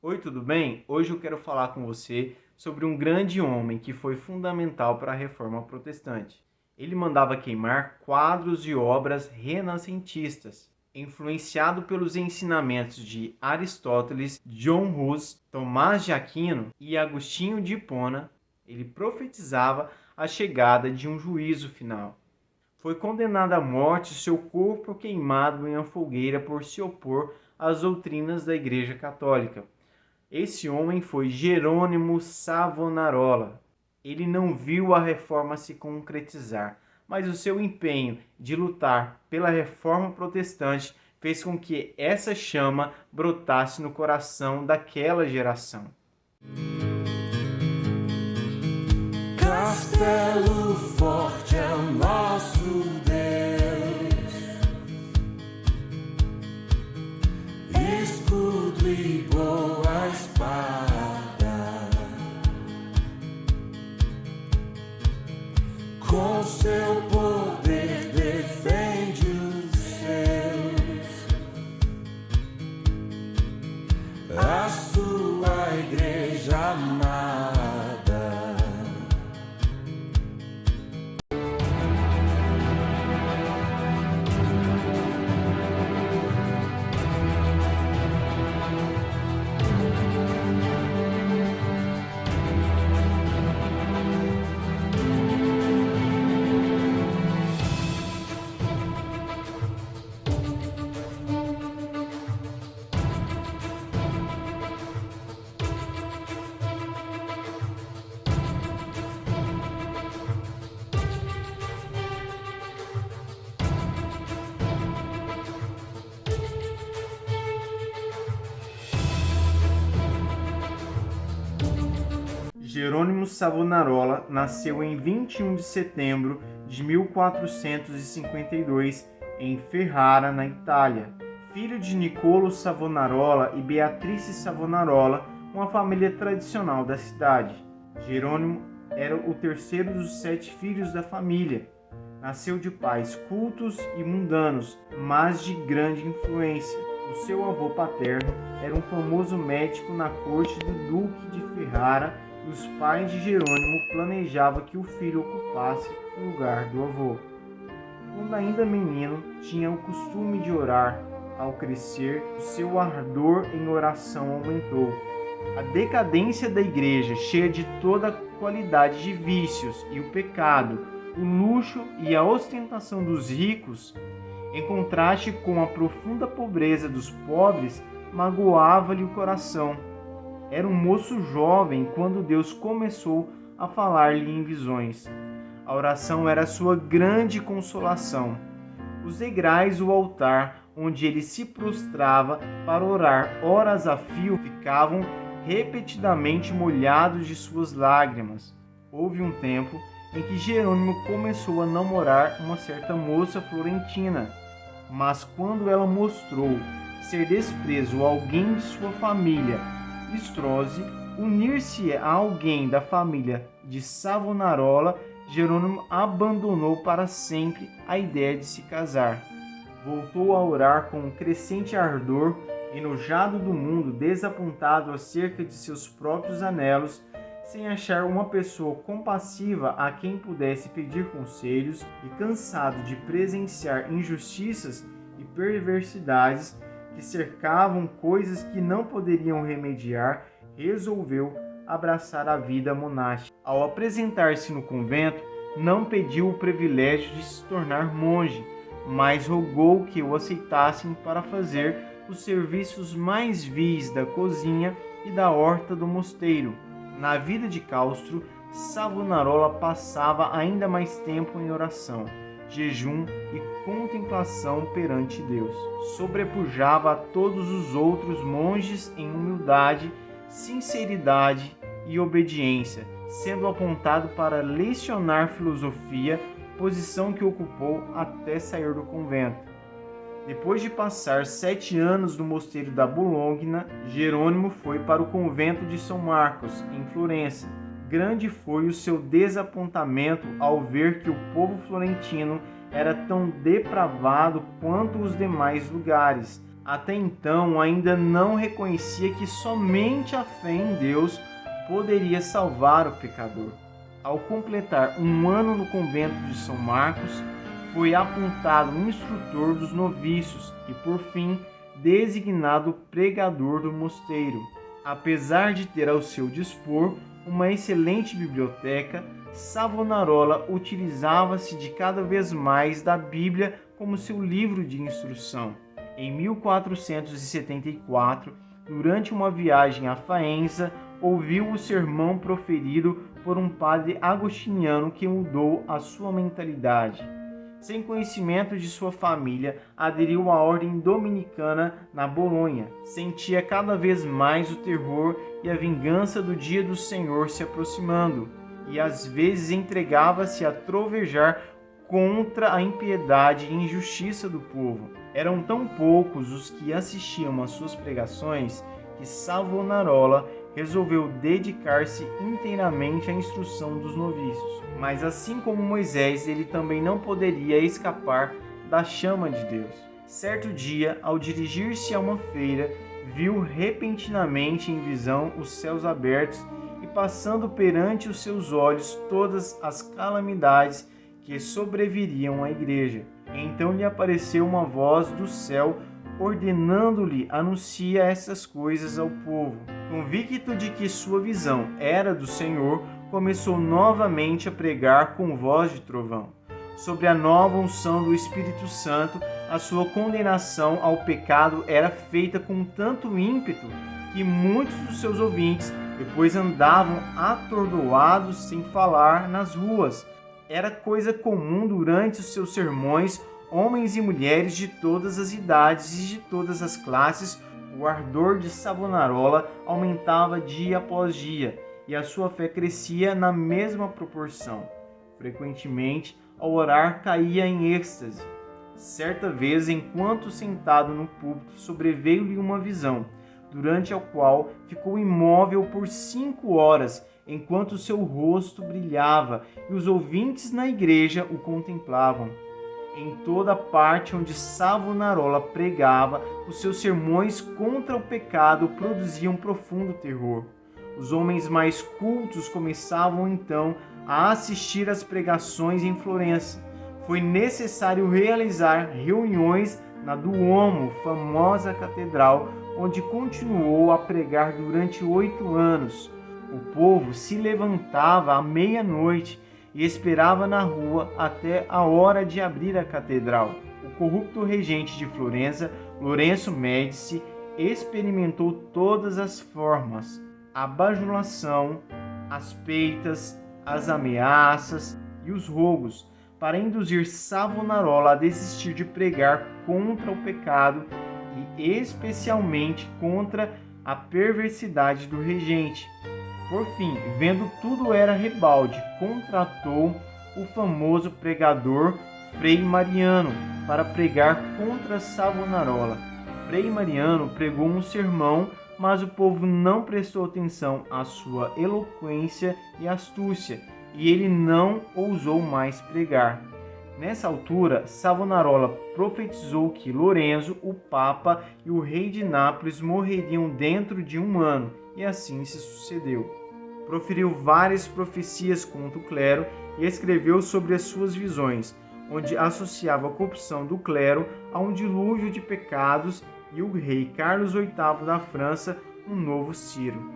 Oi, tudo bem? Hoje eu quero falar com você sobre um grande homem que foi fundamental para a Reforma Protestante. Ele mandava queimar quadros e obras renascentistas. Influenciado pelos ensinamentos de Aristóteles, John Hus, Tomás de Aquino e Agostinho de Hipona, ele profetizava a chegada de um juízo final. Foi condenado à morte seu corpo queimado em uma fogueira por se opor às doutrinas da Igreja Católica. Esse homem foi Jerônimo Savonarola. Ele não viu a reforma se concretizar, mas o seu empenho de lutar pela reforma protestante fez com que essa chama brotasse no coração daquela geração. Castelo forte é o nosso Deus, escudo e boa espada, com seu poder defende os seus, a sua igreja amada. Jerônimo Savonarola nasceu em 21 de setembro de 1452 em Ferrara, na Itália. Filho de Niccolò Savonarola e Beatrice Savonarola, uma família tradicional da cidade. Jerônimo era o terceiro dos 7 filhos da família. Nasceu de pais cultos e mundanos, mas de grande influência. O seu avô paterno era um famoso médico na corte do Duque de Ferrara. Os pais de Jerônimo planejavam que o filho ocupasse o lugar do avô. Quando ainda menino, tinha o costume de orar. Ao crescer, o seu ardor em oração aumentou. A decadência da igreja, cheia de toda a qualidade de vícios e o pecado, o luxo e a ostentação dos ricos, em contraste com a profunda pobreza dos pobres, magoava-lhe o coração. Era um moço jovem quando Deus começou a falar-lhe em visões. A oração era sua grande consolação. Os degraus do altar, onde ele se prostrava para orar horas a fio, ficavam repetidamente molhados de suas lágrimas. Houve um tempo em que Jerônimo começou a namorar uma certa moça florentina, mas quando ela mostrou ser desprezo a alguém de sua família, Strozzi, unir-se a alguém da família de Savonarola, Jerônimo abandonou para sempre a ideia de se casar. Voltou a orar com um crescente ardor, enojado do mundo, desapontado acerca de seus próprios anelos, sem achar uma pessoa compassiva a quem pudesse pedir conselhos e cansado de presenciar injustiças e perversidades que cercavam coisas que não poderiam remediar, resolveu abraçar a vida monástica. Ao apresentar-se no convento, não pediu o privilégio de se tornar monge, mas rogou que o aceitassem para fazer os serviços mais vis da cozinha e da horta do mosteiro. Na vida de claustro, Savonarola passava ainda mais tempo em oração, jejum e contemplação perante Deus. Sobrepujava a todos os outros monges em humildade, sinceridade e obediência, sendo apontado para lecionar filosofia, posição que ocupou até sair do convento. Depois de passar 7 anos no mosteiro da Bologna, Jerônimo foi para o convento de São Marcos, em Florença. Grande foi o seu desapontamento ao ver que o povo florentino era tão depravado quanto os demais lugares. Até então, ainda não reconhecia que somente a fé em Deus poderia salvar o pecador. Ao completar um ano no convento de São Marcos, foi apontado instrutor dos novícios e, por fim, designado pregador do mosteiro. Apesar de ter ao seu dispor uma excelente biblioteca, Savonarola utilizava-se de cada vez mais da Bíblia como seu livro de instrução. Em 1474, durante uma viagem a Faenza, ouviu o sermão proferido por um padre agostiniano que mudou a sua mentalidade. Sem conhecimento de sua família, aderiu à ordem dominicana na Bolonha. Sentia cada vez mais o terror e a vingança do dia do Senhor se aproximando, e às vezes entregava-se a trovejar contra a impiedade e injustiça do povo. Eram tão poucos os que assistiam às suas pregações que Savonarola resolveu dedicar-se inteiramente à instrução dos novícios. Mas assim como Moisés, ele também não poderia escapar da chama de Deus. Certo dia, ao dirigir-se a uma feira, viu repentinamente em visão os céus abertos e passando perante os seus olhos todas as calamidades que sobreviriam à igreja. Então lhe apareceu uma voz do céu ordenando-lhe anuncia essas coisas ao povo. Convicto de que sua visão era do Senhor, começou novamente a pregar com voz de trovão. Sobre a nova unção do Espírito Santo, a sua condenação ao pecado era feita com tanto ímpeto que muitos dos seus ouvintes depois andavam atordoados sem falar nas ruas. Era coisa comum durante os seus sermões, homens e mulheres de todas as idades e de todas as classes. O ardor de Savonarola aumentava dia após dia e a sua fé crescia na mesma proporção. Frequentemente, ao orar, caía em êxtase. Certa vez, enquanto sentado no púlpito, sobreveio-lhe uma visão, durante a qual ficou imóvel por 5 horas, enquanto seu rosto brilhava e os ouvintes na igreja o contemplavam. Em toda parte onde Savonarola pregava, os seus sermões contra o pecado produziam profundo terror. Os homens mais cultos começavam então a assistir às pregações em Florença. Foi necessário realizar reuniões na Duomo, famosa catedral, onde continuou a pregar durante 8 anos. O povo se levantava à meia-noite e esperava na rua até a hora de abrir a catedral. O corrupto regente de Florença, Lourenço Médici, experimentou todas as formas: a bajulação, as peitas, as ameaças e os rogos, para induzir Savonarola a desistir de pregar contra o pecado e especialmente contra a perversidade do regente. Por fim, vendo tudo era rebalde, contratou o famoso pregador Frei Mariano para pregar contra Savonarola. Frei Mariano pregou um sermão, mas o povo não prestou atenção à sua eloquência e astúcia, e ele não ousou mais pregar. Nessa altura, Savonarola profetizou que Lorenzo, o Papa e o rei de Nápoles morreriam dentro de 1 ano, e assim se sucedeu. Proferiu várias profecias contra o clero e escreveu sobre as suas visões, onde associava a corrupção do clero a um dilúvio de pecados e o rei Carlos VIII da França, um novo Ciro.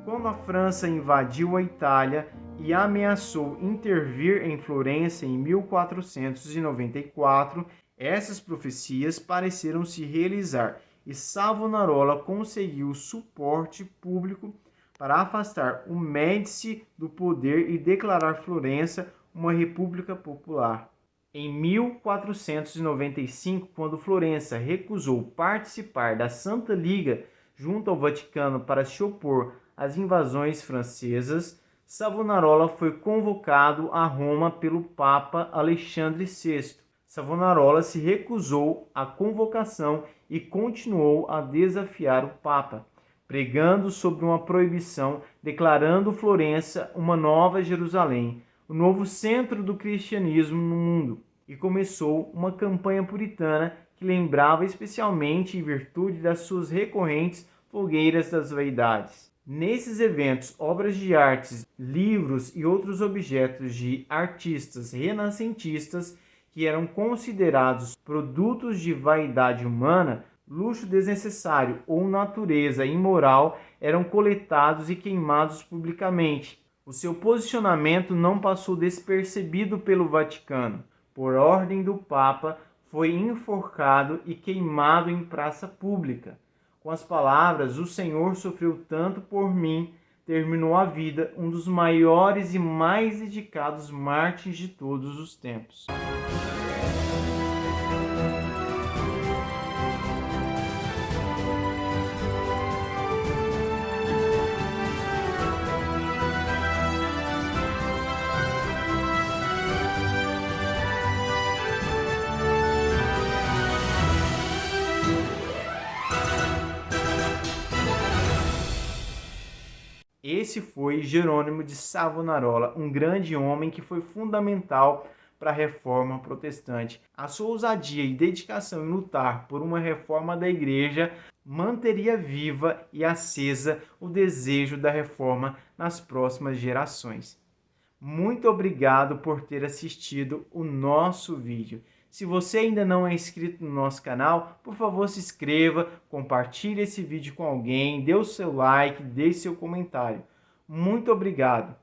Quando a França invadiu a Itália e ameaçou intervir em Florença em 1494, essas profecias pareceram se realizar e Savonarola conseguiu suporte público para afastar o Médici do poder e declarar Florença uma república popular. Em 1495, quando Florença recusou participar da Santa Liga junto ao Vaticano para se opor às invasões francesas, Savonarola foi convocado a Roma pelo Papa Alexandre VI. Savonarola se recusou à convocação e continuou a desafiar o Papa, pregando sobre uma proibição, declarando Florença uma nova Jerusalém, o novo centro do cristianismo no mundo, e começou uma campanha puritana que lembrava especialmente em virtude das suas recorrentes fogueiras das vaidades. Nesses eventos, obras de artes, livros e outros objetos de artistas renascentistas que eram considerados produtos de vaidade humana, luxo desnecessário ou natureza imoral eram coletados e queimados publicamente. O seu posicionamento não passou despercebido pelo Vaticano. Por ordem do Papa, foi enforcado e queimado em praça pública. Com as palavras, o Senhor sofreu tanto por mim, terminou a vida um dos maiores e mais dedicados mártires de todos os tempos. Esse foi Jerônimo de Savonarola, um grande homem que foi fundamental para a reforma protestante. A sua ousadia e dedicação em lutar por uma reforma da igreja manteria viva e acesa o desejo da reforma nas próximas gerações. Muito obrigado por ter assistido o nosso vídeo. Se você ainda não é inscrito no nosso canal, por favor se inscreva, compartilhe esse vídeo com alguém, dê o seu like, deixe seu comentário. Muito obrigado!